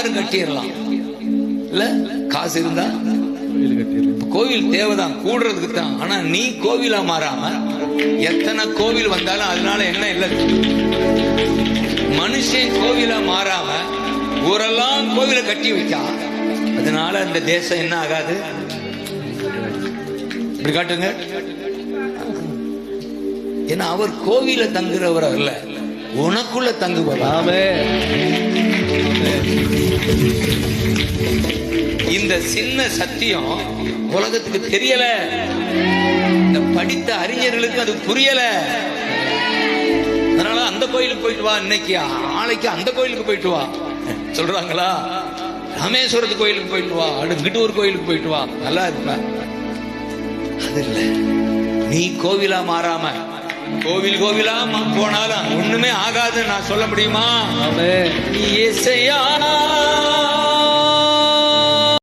யாரும் கட்டிடலாம் இல்ல, காசு இருந்தா கோவில் தேவைதான், கூடுறதுக்கு தான். ஆனா நீ கோவிலா மாறாம எத்தனை கோவில் வந்தாலும் அதனால என்ன இல்லை. மனுஷன் கோவிலா மாறாம ஊரெல்லாம் கோவிலை கட்டி வைக்கா, அதனால இந்த தேசம் என்ன ஆகாது. இப்படி காட்டுங்க. ஏன்னா அவர் கோவில தங்குறவர் அல்ல, உனக்குள்ள தங்குவார். இந்த சின்ன சத்தியம் உலகத்துக்கு தெரியல, இந்த படித்த அறிஞர்களுக்கு அது புரியல. அதனால அந்த கோயிலுக்கு போயிட்டு வா, இன்னைக்கு நாளைக்கு அந்த கோயிலுக்கு போயிட்டு வா சொல்றாங்களா. ராமேஸ்வரத்து கோயிலுக்கு போயிட்டு வா, கிட்டூர் கோயிலுக்கு போயிட்டு வா, நல்லா இருப்ப. அது இல்ல, நீ கோவிலா மாறாம கோவிலா போனாலும் ஒண்ணுமே ஆகாது நான் சொல்ல முடியுமா? நீ இயேசையா